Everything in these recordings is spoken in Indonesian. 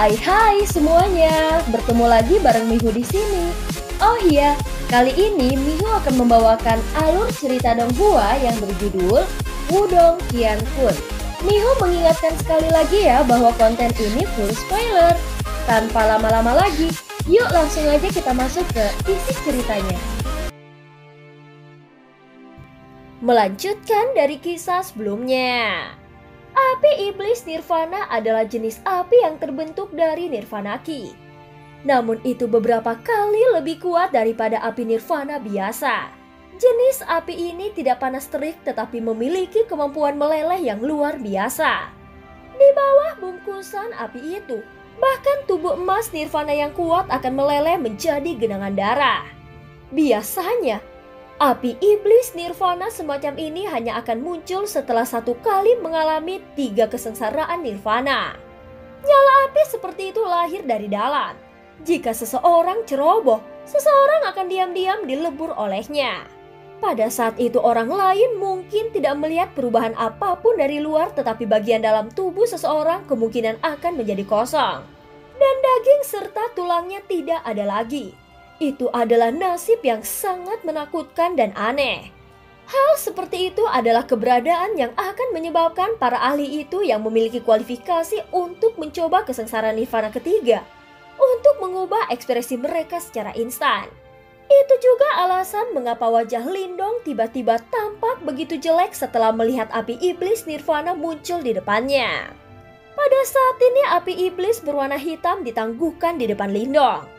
Hai semuanya, bertemu lagi bareng Mihu di sini. Oh iya, kali ini Mihu akan membawakan alur cerita Donghua yang berjudul Wudong Qiankun. Mihu mengingatkan sekali lagi ya bahwa konten ini full spoiler. Tanpa lama-lama lagi, yuk langsung aja kita masuk ke isi ceritanya. Melanjutkan dari kisah sebelumnya. Api iblis nirvana adalah jenis api yang terbentuk dari nirvana ki. Namun itu beberapa kali lebih kuat daripada api nirvana biasa. Jenis api ini tidak panas terik tetapi memiliki kemampuan meleleh yang luar biasa. Di bawah bungkusan api itu, bahkan tubuh emas nirvana yang kuat akan meleleh menjadi genangan darah. Biasanya, api iblis nirvana semacam ini hanya akan muncul setelah satu kali mengalami 3 kesengsaraan nirvana. Nyala api seperti itu lahir dari dalam. Jika seseorang ceroboh, seseorang akan diam-diam dilebur olehnya. Pada saat itu orang lain mungkin tidak melihat perubahan apapun dari luar, tetapi bagian dalam tubuh seseorang kemungkinan akan menjadi kosong. Dan daging serta tulangnya tidak ada lagi. Itu adalah nasib yang sangat menakutkan dan aneh. Hal seperti itu adalah keberadaan yang akan menyebabkan para ahli itu yang memiliki kualifikasi untuk mencoba kesengsaraan nirvana ketiga untuk mengubah ekspresi mereka secara instan. Itu juga alasan mengapa wajah Lindong tiba-tiba tampak begitu jelek setelah melihat api iblis nirvana muncul di depannya. Pada saat ini api iblis berwarna hitam ditangguhkan di depan Lindong.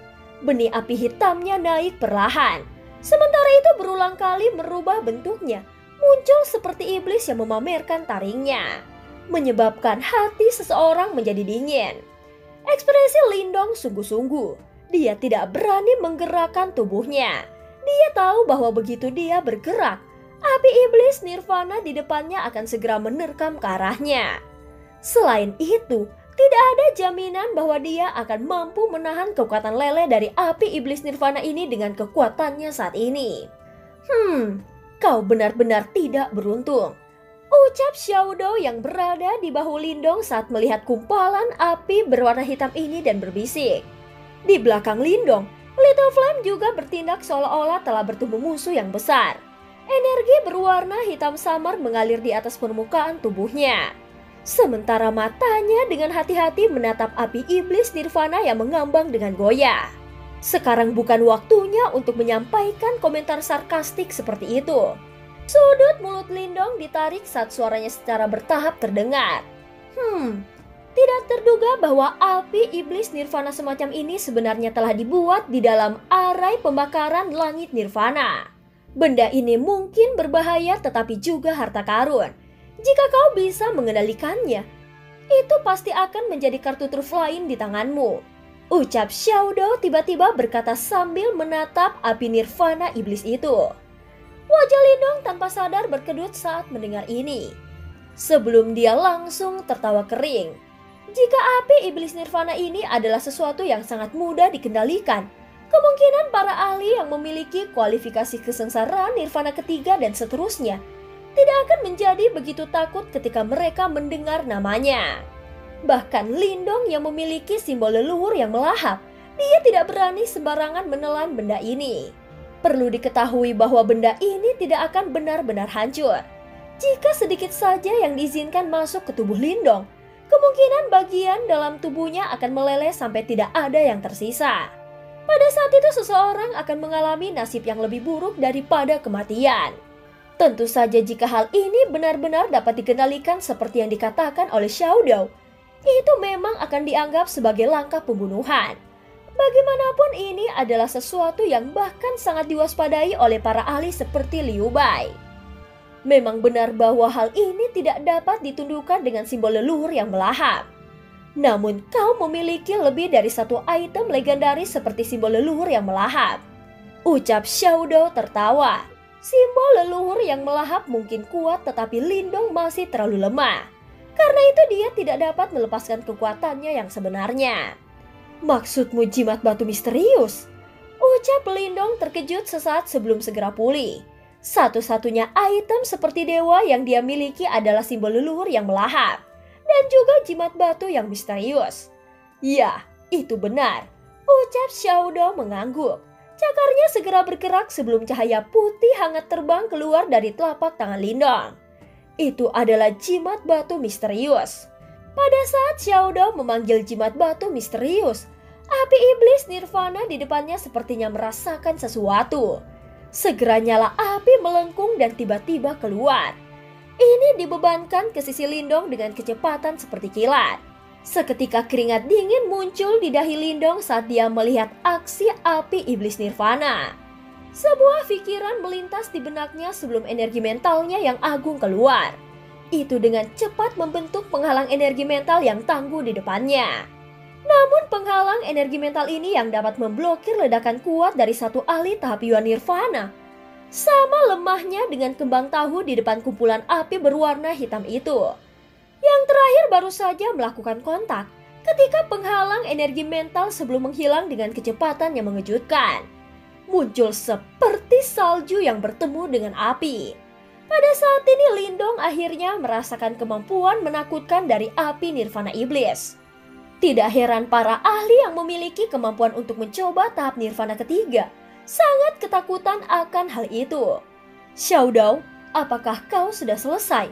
Benih api hitamnya naik perlahan. Sementara itu berulang kali merubah bentuknya, muncul seperti iblis yang memamerkan taringnya, menyebabkan hati seseorang menjadi dingin. Ekspresi Lindong sungguh-sungguh. Dia tidak berani menggerakkan tubuhnya. Dia tahu bahwa begitu dia bergerak, api iblis nirvana di depannya akan segera menerkam ke arahnya. Selain itu, tidak ada jaminan bahwa dia akan mampu menahan kekuatan leleh dari api iblis nirvana ini dengan kekuatannya saat ini. Kau benar-benar tidak beruntung, ucap Xiaodo yang berada di bahu Lindong saat melihat kumpalan api berwarna hitam ini dan berbisik. Di belakang Lindong, Little Flame juga bertindak seolah-olah telah bertemu musuh yang besar. Energi berwarna hitam samar mengalir di atas permukaan tubuhnya. Sementara matanya dengan hati-hati menatap api iblis nirvana yang mengambang dengan goyah. Sekarang bukan waktunya untuk menyampaikan komentar sarkastik seperti itu. Sudut mulut Lindong ditarik saat suaranya secara bertahap terdengar. Tidak terduga bahwa api iblis nirvana semacam ini sebenarnya telah dibuat di dalam arai pembakaran langit nirvana. Benda ini mungkin berbahaya tetapi juga harta karun. Jika kau bisa mengendalikannya, itu pasti akan menjadi kartu truf lain di tanganmu, ucap Xiaodo tiba-tiba berkata sambil menatap api nirvana iblis itu. Wajah Lindong tanpa sadar berkedut saat mendengar ini. Sebelum dia langsung tertawa kering. Jika api iblis nirvana ini adalah sesuatu yang sangat mudah dikendalikan, kemungkinan para ahli yang memiliki kualifikasi kesengsaraan nirvana ketiga dan seterusnya tidak akan menjadi begitu takut ketika mereka mendengar namanya. Bahkan Lindong yang memiliki simbol leluhur yang melahap, dia tidak berani sembarangan menelan benda ini. Perlu diketahui bahwa benda ini tidak akan benar-benar hancur. Jika sedikit saja yang diizinkan masuk ke tubuh Lindong, kemungkinan bagian dalam tubuhnya akan meleleh sampai tidak ada yang tersisa. Pada saat itu seseorang akan mengalami nasib yang lebih buruk daripada kematian. Tentu saja jika hal ini benar-benar dapat dikendalikan seperti yang dikatakan oleh Xiaodo, itu memang akan dianggap sebagai langkah pembunuhan. Bagaimanapun ini adalah sesuatu yang bahkan sangat diwaspadai oleh para ahli seperti Liu Bai. Memang benar bahwa hal ini tidak dapat ditundukkan dengan simbol leluhur yang melahap. Namun kau memiliki lebih dari satu item legendaris seperti simbol leluhur yang melahap, ucap Xiaodo tertawa. Simbol leluhur yang melahap mungkin kuat tetapi Lindong masih terlalu lemah. Karena itu dia tidak dapat melepaskan kekuatannya yang sebenarnya. Maksudmu jimat batu misterius? Ucap Lindong terkejut sesaat sebelum segera pulih. Satu-satunya item seperti dewa yang dia miliki adalah simbol leluhur yang melahap. Dan juga jimat batu yang misterius. Ya, itu benar, ucap Xiaodong mengangguk. Cakarnya segera bergerak sebelum cahaya putih hangat terbang keluar dari telapak tangan Lindong. Itu adalah jimat batu misterius. Pada saat Xiaodong memanggil jimat batu misterius, api iblis nirvana di depannya sepertinya merasakan sesuatu. Segera nyala api melengkung dan tiba-tiba keluar. Ini dibebankan ke sisi Lindong dengan kecepatan seperti kilat. Seketika keringat dingin muncul di dahi Lindong saat dia melihat aksi api iblis nirvana. Sebuah pikiran melintas di benaknya sebelum energi mentalnya yang agung keluar. Itu dengan cepat membentuk penghalang energi mental yang tangguh di depannya. Namun penghalang energi mental ini yang dapat memblokir ledakan kuat dari satu ahli tahap Yuan Nirvana. Sama lemahnya dengan kembang tahu di depan kumpulan api berwarna hitam itu. Yang terakhir baru saja melakukan kontak ketika penghalang energi mental sebelum menghilang dengan kecepatan yang mengejutkan. Muncul seperti salju yang bertemu dengan api. Pada saat ini Lindong akhirnya merasakan kemampuan menakutkan dari api nirvana iblis. Tidak heran para ahli yang memiliki kemampuan untuk mencoba tahap nirvana ketiga sangat ketakutan akan hal itu. Xiaodong, apakah kau sudah selesai?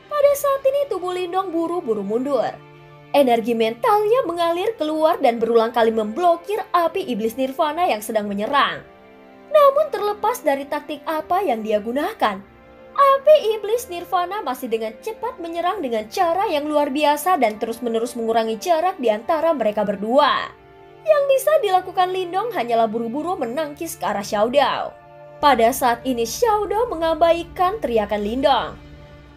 Pada saat ini tubuh Lindong buru-buru mundur. Energi mentalnya mengalir keluar dan berulang kali memblokir api iblis nirvana yang sedang menyerang. Namun terlepas dari taktik apa yang dia gunakan, api iblis nirvana masih dengan cepat menyerang dengan cara yang luar biasa dan terus-menerus mengurangi jarak di antara mereka berdua. Yang bisa dilakukan Lindong hanyalah buru-buru menangkis ke arah Xiaodong. Pada saat ini Xiaodong mengabaikan teriakan Lindong.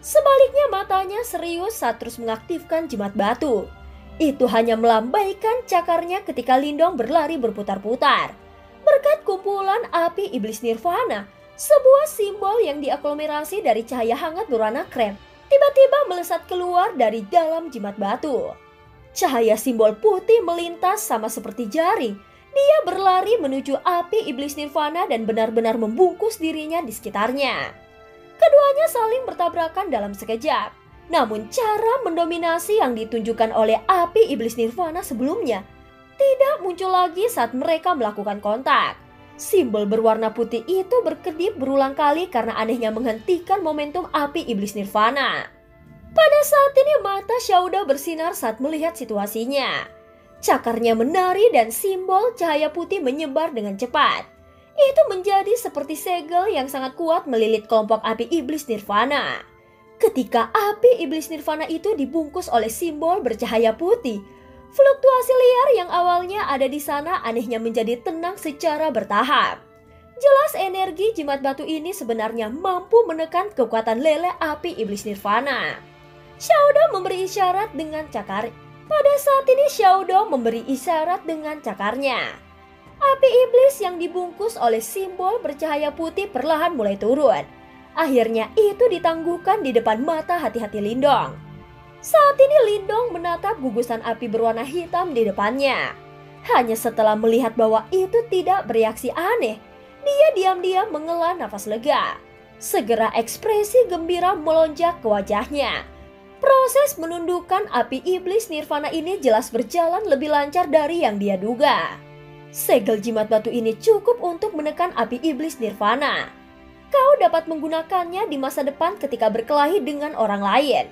Sebaliknya matanya serius saat terus mengaktifkan jimat batu. Itu hanya melambaikan cakarnya ketika Lindong berlari berputar-putar. Berkat kumpulan api iblis nirvana, sebuah simbol yang diaglomerasi dari cahaya hangat berwarna krem tiba-tiba melesat keluar dari dalam jimat batu. Cahaya simbol putih melintas sama seperti jari. Dia berlari menuju api iblis nirvana dan benar-benar membungkus dirinya di sekitarnya. Keduanya saling bertabrakan dalam sekejap. Namun cara mendominasi yang ditunjukkan oleh api iblis nirvana sebelumnya tidak muncul lagi saat mereka melakukan kontak. Simbol berwarna putih itu berkedip berulang kali karena anehnya menghentikan momentum api iblis nirvana. Pada saat ini mata Xiaodong bersinar saat melihat situasinya. Cakarnya menari dan simbol cahaya putih menyebar dengan cepat. Itu menjadi seperti segel yang sangat kuat melilit kelompok api iblis nirvana. Ketika api iblis nirvana itu dibungkus oleh simbol bercahaya putih, fluktuasi liar yang awalnya ada di sana anehnya menjadi tenang secara bertahap. Jelas energi jimat batu ini sebenarnya mampu menekan kekuatan lele api iblis nirvana. Xiaodong memberi isyarat dengan cakar. Pada saat ini Xiaodong memberi isyarat dengan cakarnya. Api iblis yang dibungkus oleh simbol bercahaya putih perlahan mulai turun. Akhirnya itu ditangguhkan di depan mata hati-hati Lindong. Saat ini Lindong menatap gugusan api berwarna hitam di depannya. Hanya setelah melihat bahwa itu tidak bereaksi aneh, dia diam-diam menghela nafas lega. Segera ekspresi gembira melonjak ke wajahnya. Proses menundukkan api iblis nirvana ini jelas berjalan lebih lancar dari yang dia duga. Segel jimat batu ini cukup untuk menekan api iblis nirvana. Kau dapat menggunakannya di masa depan ketika berkelahi dengan orang lain.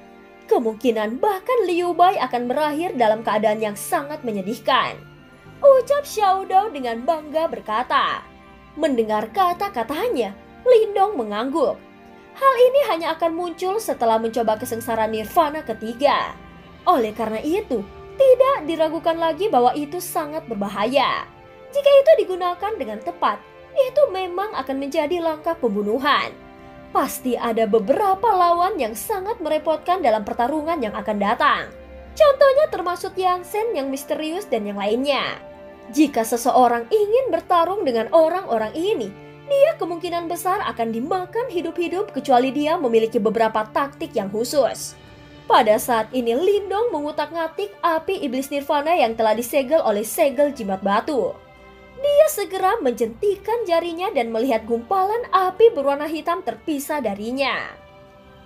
Kemungkinan bahkan Liu Bai akan berakhir dalam keadaan yang sangat menyedihkan. Ucap Xiaodong dengan bangga berkata. Mendengar kata-katanya, Lindong mengangguk. Hal ini hanya akan muncul setelah mencoba kesengsaraan nirvana ketiga. Oleh karena itu, tidak diragukan lagi bahwa itu sangat berbahaya. Jika itu digunakan dengan tepat, itu memang akan menjadi langkah pembunuhan. Pasti ada beberapa lawan yang sangat merepotkan dalam pertarungan yang akan datang. Contohnya termasuk Yansen yang misterius dan yang lainnya. Jika seseorang ingin bertarung dengan orang-orang ini, dia kemungkinan besar akan dimakan hidup-hidup kecuali dia memiliki beberapa taktik yang khusus. Pada saat ini Lindong mengutak-ngatik api iblis nirvana yang telah disegel oleh segel jimat batu. Dia segera menjentikan jarinya dan melihat gumpalan api berwarna hitam terpisah darinya.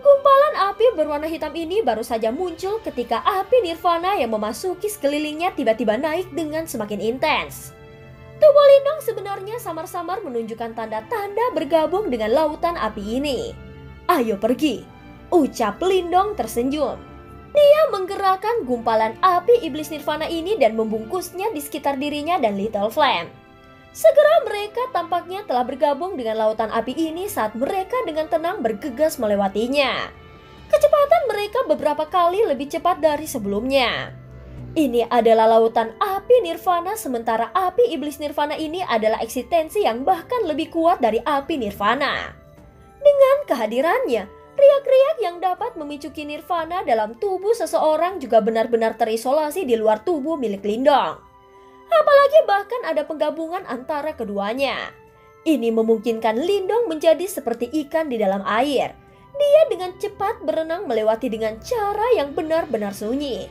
Gumpalan api berwarna hitam ini baru saja muncul ketika api nirvana yang memasuki sekelilingnya tiba-tiba naik dengan semakin intens. Tubuh Lindong sebenarnya samar-samar menunjukkan tanda-tanda bergabung dengan lautan api ini. "Ayo pergi," ucap Lindong tersenyum. Dia menggerakkan gumpalan api iblis nirvana ini dan membungkusnya di sekitar dirinya dan Little Flame. Segera mereka tampaknya telah bergabung dengan lautan api ini saat mereka dengan tenang bergegas melewatinya. Kecepatan mereka beberapa kali lebih cepat dari sebelumnya. Ini adalah lautan api nirvana, sementara api iblis nirvana ini adalah eksistensi yang bahkan lebih kuat dari api nirvana. Dengan kehadirannya, riak-riak yang dapat memicuki nirvana dalam tubuh seseorang juga benar-benar terisolasi di luar tubuh milik Lindong. Apalagi bahkan ada penggabungan antara keduanya. Ini memungkinkan Lindong menjadi seperti ikan di dalam air. Dia dengan cepat berenang melewati dengan cara yang benar-benar sunyi.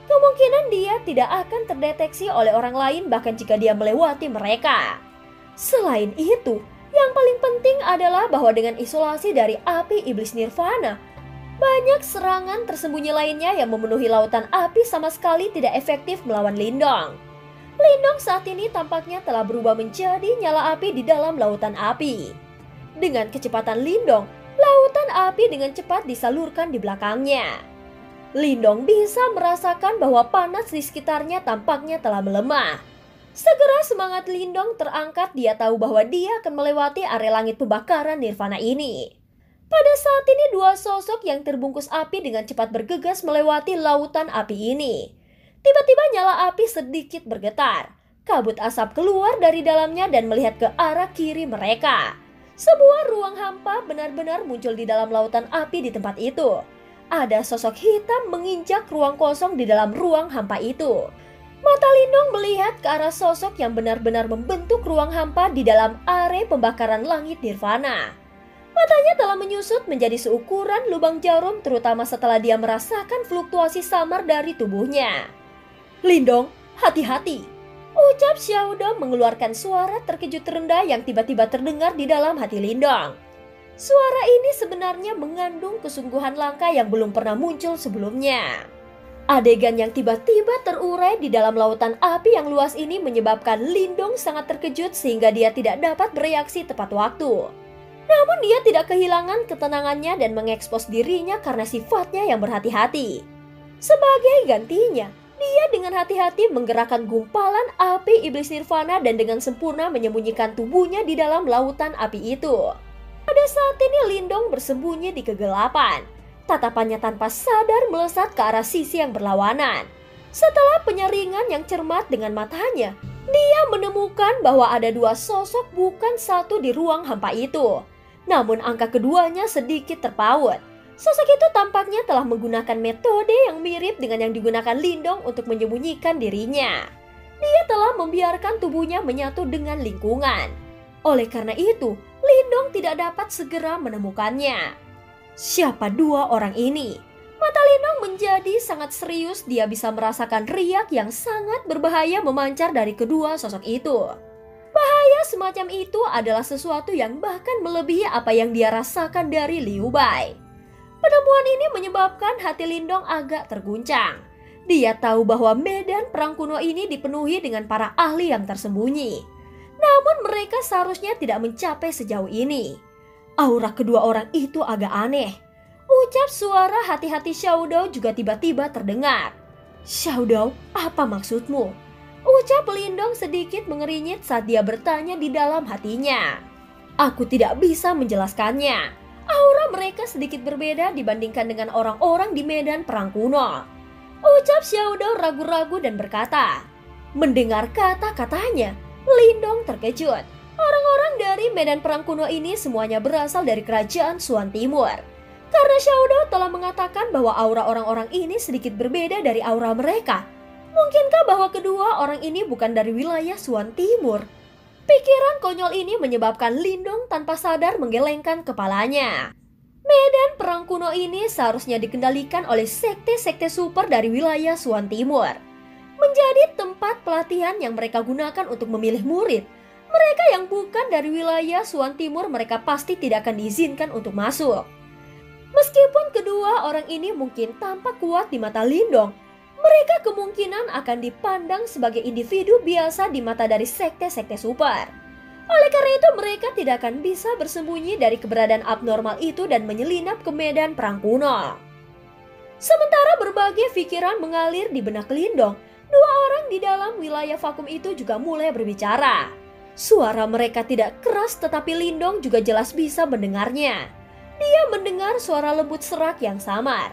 Kemungkinan dia tidak akan terdeteksi oleh orang lain bahkan jika dia melewati mereka. Selain itu, yang paling penting adalah bahwa dengan isolasi dari api iblis nirvana, banyak serangan tersembunyi lainnya yang memenuhi lautan api sama sekali tidak efektif melawan Lindong. Lindong saat ini tampaknya telah berubah menjadi nyala api di dalam lautan api. Dengan kecepatan Lindong, lautan api dengan cepat disalurkan di belakangnya. Lindong bisa merasakan bahwa panas di sekitarnya tampaknya telah melemah. Segera semangat Lindong terangkat, dia tahu bahwa dia akan melewati area langit pembakaran nirvana ini. Pada saat ini dua sosok yang terbungkus api dengan cepat bergegas melewati lautan api ini. Tiba-tiba nyala api sedikit bergetar. Kabut asap keluar dari dalamnya dan melihat ke arah kiri mereka. Sebuah ruang hampa benar-benar muncul di dalam lautan api di tempat itu. Ada sosok hitam menginjak ruang kosong di dalam ruang hampa itu. Mata Lindong melihat ke arah sosok yang benar-benar membentuk ruang hampa di dalam area pembakaran langit nirvana. Matanya telah menyusut menjadi seukuran lubang jarum, terutama setelah dia merasakan fluktuasi samar dari tubuhnya. "Lindong, hati-hati," ucap Xiaodong mengeluarkan suara terkejut rendah yang tiba-tiba terdengar di dalam hati Lindong. Suara ini sebenarnya mengandung kesungguhan langka yang belum pernah muncul sebelumnya. Adegan yang tiba-tiba terurai di dalam lautan api yang luas ini menyebabkan Lindong sangat terkejut sehingga dia tidak dapat bereaksi tepat waktu. Namun dia tidak kehilangan ketenangannya dan mengekspos dirinya karena sifatnya yang berhati-hati. Sebagai gantinya, dia dengan hati-hati menggerakkan gumpalan api iblis nirvana dan dengan sempurna menyembunyikan tubuhnya di dalam lautan api itu. Pada saat ini Lindong bersembunyi di kegelapan. Tatapannya tanpa sadar melesat ke arah sisi yang berlawanan. Setelah penyaringan yang cermat dengan matanya, dia menemukan bahwa ada dua sosok bukan satu di ruang hampa itu. Namun angka keduanya sedikit terpaut. Sosok itu tampaknya telah menggunakan metode yang mirip dengan yang digunakan Lindong untuk menyembunyikan dirinya. Dia telah membiarkan tubuhnya menyatu dengan lingkungan. Oleh karena itu, Lindong tidak dapat segera menemukannya. Siapa dua orang ini? Mata Lindong menjadi sangat serius, dia bisa merasakan riak yang sangat berbahaya memancar dari kedua sosok itu. Bahaya semacam itu adalah sesuatu yang bahkan melebihi apa yang dia rasakan dari Liu Bai. Penemuan ini menyebabkan hati Lindong agak terguncang. Dia tahu bahwa medan perang kuno ini dipenuhi dengan para ahli yang tersembunyi. Namun mereka seharusnya tidak mencapai sejauh ini. Aura kedua orang itu agak aneh. Ucap suara hati-hati Xiaodong juga tiba-tiba terdengar. "Xiaodong, apa maksudmu?" Ucap Lindong sedikit mengerinyit saat dia bertanya di dalam hatinya. "Aku tidak bisa menjelaskannya. Aura mereka sedikit berbeda dibandingkan dengan orang-orang di medan perang kuno." Ucap Xiaodong ragu-ragu dan berkata. Mendengar kata-katanya, Lindong terkejut. Orang-orang dari medan perang kuno ini semuanya berasal dari kerajaan Xuan Timur. Karena Xiaodong telah mengatakan bahwa aura orang-orang ini sedikit berbeda dari aura mereka. Mungkinkah bahwa kedua orang ini bukan dari wilayah Xuan Timur? Pikiran konyol ini menyebabkan Lindong tanpa sadar menggelengkan kepalanya. Medan perang kuno ini seharusnya dikendalikan oleh sekte-sekte super dari wilayah Xuan Timur. Menjadi tempat pelatihan yang mereka gunakan untuk memilih murid. Mereka yang bukan dari wilayah Xuan Timur mereka pasti tidak akan diizinkan untuk masuk. Meskipun kedua orang ini mungkin tampak kuat di mata Lindong, mereka kemungkinan akan dipandang sebagai individu biasa di mata dari sekte-sekte super. Oleh karena itu mereka tidak akan bisa bersembunyi dari keberadaan abnormal itu dan menyelinap ke medan perang kuno. Sementara berbagai pikiran mengalir di benak Lindong, dua orang di dalam wilayah vakum itu juga mulai berbicara. Suara mereka tidak keras tetapi Lindong juga jelas bisa mendengarnya. Dia mendengar suara lembut serak yang samar.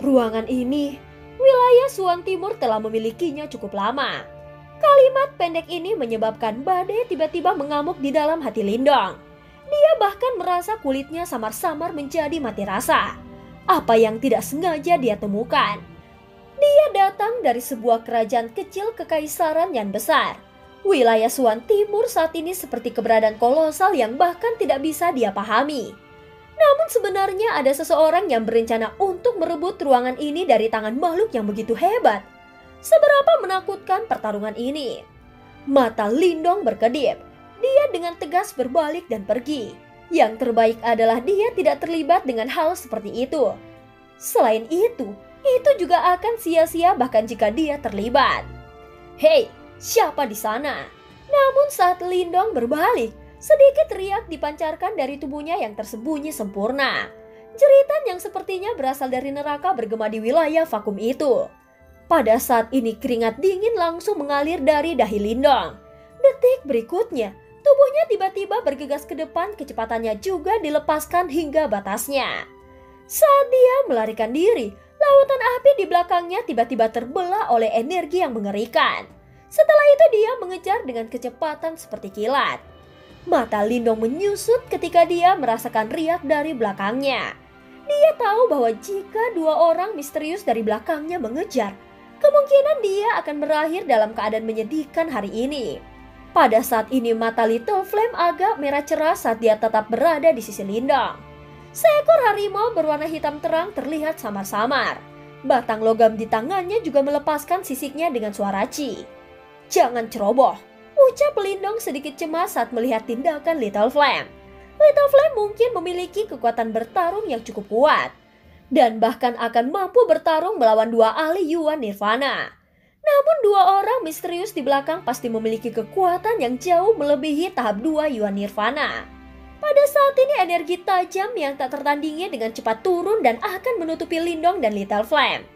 Ruangan ini, wilayah Suan Timur telah memilikinya cukup lama. Kalimat pendek ini menyebabkan badai tiba-tiba mengamuk di dalam hati Lindong. Dia bahkan merasa kulitnya samar-samar menjadi mati rasa. Apa yang tidak sengaja dia temukan? Dia datang dari sebuah kerajaan kecil kekaisaran yang besar. Wilayah Suan Timur saat ini seperti keberadaan kolosal yang bahkan tidak bisa dia pahami. Namun sebenarnya ada seseorang yang berencana untuk merebut ruangan ini dari tangan makhluk yang begitu hebat. Seberapa menakutkan pertarungan ini? Mata Lindong berkedip. Dia dengan tegas berbalik dan pergi. Yang terbaik adalah dia tidak terlibat dengan hal seperti itu. Selain itu juga akan sia-sia bahkan jika dia terlibat. Hei, siapa di sana? Namun saat Lindong berbalik, sedikit riak dipancarkan dari tubuhnya yang tersembunyi sempurna. Jeritan yang sepertinya berasal dari neraka bergema di wilayah vakum itu. Pada saat ini keringat dingin langsung mengalir dari dahi Lindong. Detik berikutnya, tubuhnya tiba-tiba bergegas ke depan, kecepatannya juga dilepaskan hingga batasnya. Saat dia melarikan diri, lautan api di belakangnya tiba-tiba terbelah oleh energi yang mengerikan. Setelah itu dia mengejar dengan kecepatan seperti kilat. Mata Lindong menyusut ketika dia merasakan riak dari belakangnya. Dia tahu bahwa jika dua orang misterius dari belakangnya mengejar, kemungkinan dia akan berakhir dalam keadaan menyedihkan hari ini. Pada saat ini mata Little Flame agak merah cerah saat dia tetap berada di sisi Lindong. Seekor harimau berwarna hitam terang terlihat samar-samar. Batang logam di tangannya juga melepaskan sisiknya dengan suara ci. Jangan ceroboh, ucap Lindong sedikit cemas saat melihat tindakan Little Flame. Little Flame mungkin memiliki kekuatan bertarung yang cukup kuat. Dan bahkan akan mampu bertarung melawan dua ahli Yuan Nirvana. Namun dua orang misterius di belakang pasti memiliki kekuatan yang jauh melebihi tahap 2 Yuan Nirvana. Pada saat ini energi tajam yang tak tertandingi dengan cepat turun dan akan menutupi Lindong dan Little Flame.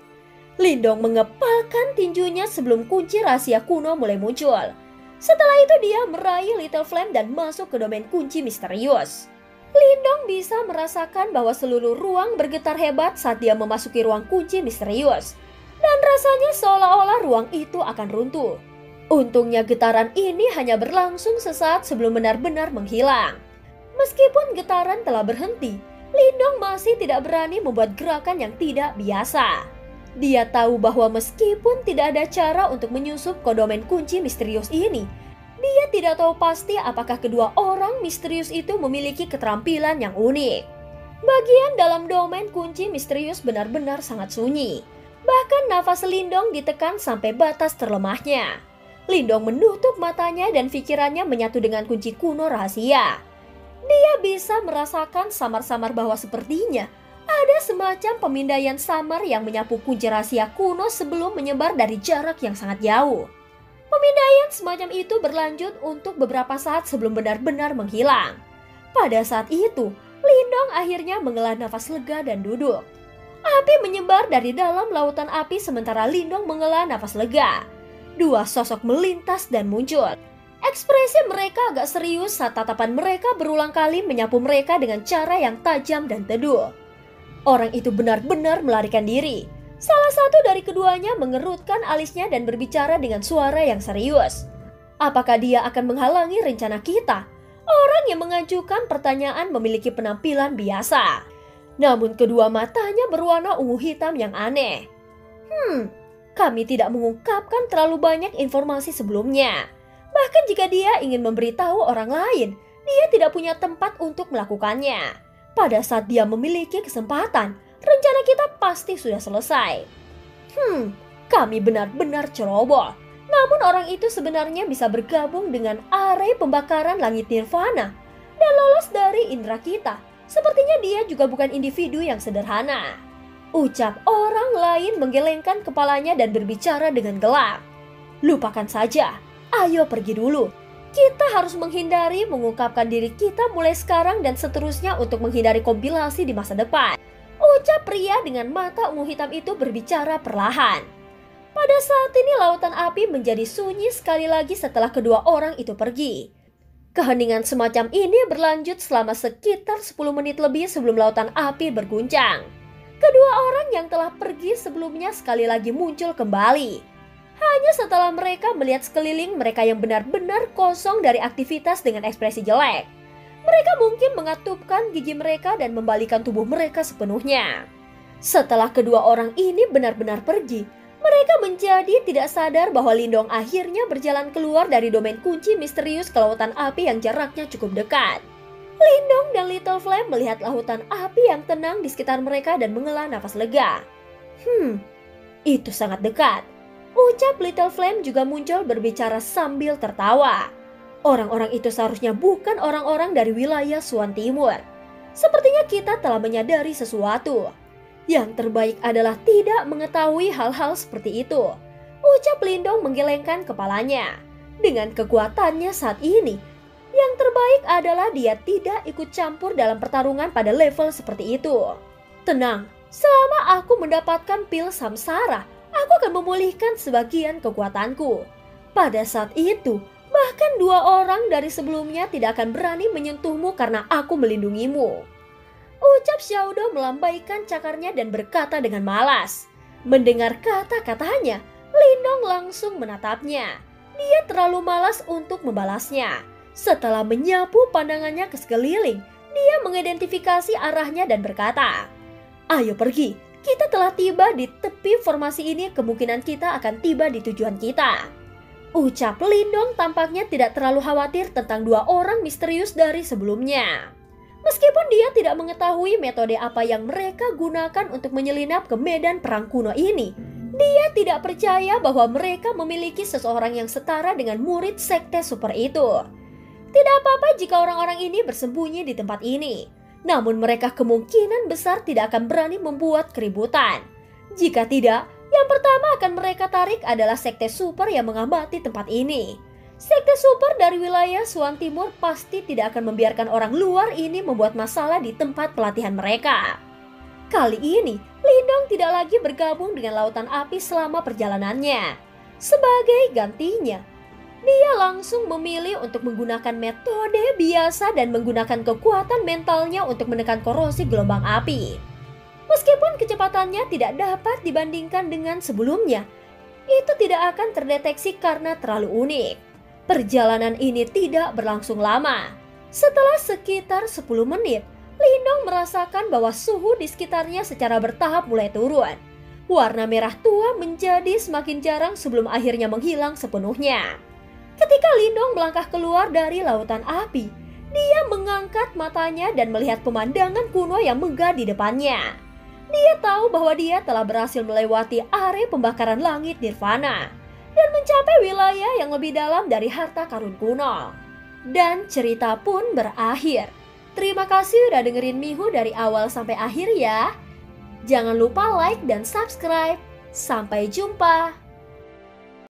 Lindong mengepalkan tinjunya sebelum kunci rahasia kuno mulai muncul. Setelah itu dia meraih Little Flame dan masuk ke domain kunci misterius. Lindong bisa merasakan bahwa seluruh ruang bergetar hebat saat dia memasuki ruang kunci misterius. Dan rasanya seolah-olah ruang itu akan runtuh. Untungnya getaran ini hanya berlangsung sesaat sebelum benar-benar menghilang. Meskipun getaran telah berhenti, Lindong masih tidak berani membuat gerakan yang tidak biasa. Dia tahu bahwa meskipun tidak ada cara untuk menyusup ke domain kunci misterius ini, dia tidak tahu pasti apakah kedua orang misterius itu memiliki keterampilan yang unik. Bagian dalam domain kunci misterius benar-benar sangat sunyi. Bahkan nafas Lindong ditekan sampai batas terlemahnya. Lindong menutup matanya dan pikirannya menyatu dengan kunci kuno rahasia. Dia bisa merasakan samar-samar bahwa sepertinya ada semacam pemindaian samar yang menyapu kunci rahasia kuno sebelum menyebar dari jarak yang sangat jauh. Pemindaian semacam itu berlanjut untuk beberapa saat sebelum benar-benar menghilang. Pada saat itu, Lindong akhirnya menghela nafas lega dan duduk. Api menyebar dari dalam lautan api sementara Lindong menghela nafas lega. Dua sosok melintas dan muncul. Ekspresi mereka agak serius saat tatapan mereka berulang kali menyapu mereka dengan cara yang tajam dan teduh. Orang itu benar-benar melarikan diri. Salah satu dari keduanya mengerutkan alisnya dan berbicara dengan suara yang serius. Apakah dia akan menghalangi rencana kita? Orang yang mengajukan pertanyaan memiliki penampilan biasa. Namun kedua matanya berwarna ungu hitam yang aneh. Kami tidak mengungkapkan terlalu banyak informasi sebelumnya. Bahkan jika dia ingin memberitahu orang lain, dia tidak punya tempat untuk melakukannya. Pada saat dia memiliki kesempatan, rencana kita pasti sudah selesai. Kami benar-benar ceroboh. Namun orang itu sebenarnya bisa bergabung dengan area pembakaran langit Nirvana dan lolos dari indera kita. Sepertinya dia juga bukan individu yang sederhana. Ucap orang lain menggelengkan kepalanya dan berbicara dengan gelap. Lupakan saja, ayo pergi dulu. Kita harus menghindari mengungkapkan diri kita mulai sekarang dan seterusnya untuk menghindari kompilasi di masa depan. Ucap pria dengan mata ungu hitam itu berbicara perlahan. Pada saat ini lautan api menjadi sunyi sekali lagi setelah kedua orang itu pergi. Keheningan semacam ini berlanjut selama sekitar 10 menit lebih sebelum lautan api berguncang. Kedua orang yang telah pergi sebelumnya sekali lagi muncul kembali. Hanya setelah mereka melihat sekeliling mereka yang benar-benar kosong dari aktivitas dengan ekspresi jelek. Mereka mungkin mengatupkan gigi mereka dan membalikan tubuh mereka sepenuhnya. Setelah kedua orang ini benar-benar pergi, mereka menjadi tidak sadar bahwa Lindong akhirnya berjalan keluar dari domain kunci misterius ke lautan api yang jaraknya cukup dekat. Lindong dan Little Flame melihat lautan api yang tenang di sekitar mereka dan menghela nafas lega. Itu sangat dekat. Ucap Little Flame juga muncul berbicara sambil tertawa. Orang-orang itu seharusnya bukan orang-orang dari wilayah Suan Timur. Sepertinya kita telah menyadari sesuatu. Yang terbaik adalah tidak mengetahui hal-hal seperti itu. Ucap Lindong menggelengkan kepalanya. Dengan kekuatannya saat ini, yang terbaik adalah dia tidak ikut campur dalam pertarungan pada level seperti itu. Tenang, selama aku mendapatkan pil samsara, aku akan memulihkan sebagian kekuatanku. Pada saat itu, bahkan dua orang dari sebelumnya tidak akan berani menyentuhmu karena aku melindungimu. Ucap Xiaodo melambaikan cakarnya dan berkata dengan malas. Mendengar kata-katanya, Lindong langsung menatapnya. Dia terlalu malas untuk membalasnya. Setelah menyapu pandangannya ke sekeliling, dia mengidentifikasi arahnya dan berkata, "Ayo pergi, kita telah tiba di tepi formasi ini, kemungkinan kita akan tiba di tujuan kita." Ucap Lindong tampaknya tidak terlalu khawatir tentang dua orang misterius dari sebelumnya. Meskipun dia tidak mengetahui metode apa yang mereka gunakan untuk menyelinap ke medan perang kuno ini, dia tidak percaya bahwa mereka memiliki seseorang yang setara dengan murid sekte super itu. Tidak apa-apa jika orang-orang ini bersembunyi di tempat ini, namun mereka kemungkinan besar tidak akan berani membuat keributan. Jika tidak, yang pertama akan mereka tarik adalah sekte super yang mengamati tempat ini. Sekte super dari wilayah Suan Timur pasti tidak akan membiarkan orang luar ini membuat masalah di tempat pelatihan mereka. Kali ini, Lindong tidak lagi bergabung dengan lautan api selama perjalanannya. Sebagai gantinya, dia langsung memilih untuk menggunakan metode biasa dan menggunakan kekuatan mentalnya untuk menekan korosi gelombang api. Meskipun kecepatannya tidak dapat dibandingkan dengan sebelumnya, itu tidak akan terdeteksi karena terlalu unik. Perjalanan ini tidak berlangsung lama. Setelah sekitar 10 menit, Lindong merasakan bahwa suhu di sekitarnya secara bertahap mulai turun. Warna merah tua menjadi semakin jarang sebelum akhirnya menghilang sepenuhnya. Ketika Lindong melangkah keluar dari lautan api, dia mengangkat matanya dan melihat pemandangan kuno yang megah di depannya. Dia tahu bahwa dia telah berhasil melewati area pembakaran langit Nirvana dan mencapai wilayah yang lebih dalam dari harta karun kuno. Dan cerita pun berakhir. Terima kasih udah dengerin Mihu dari awal sampai akhir ya. Jangan lupa like dan subscribe. Sampai jumpa.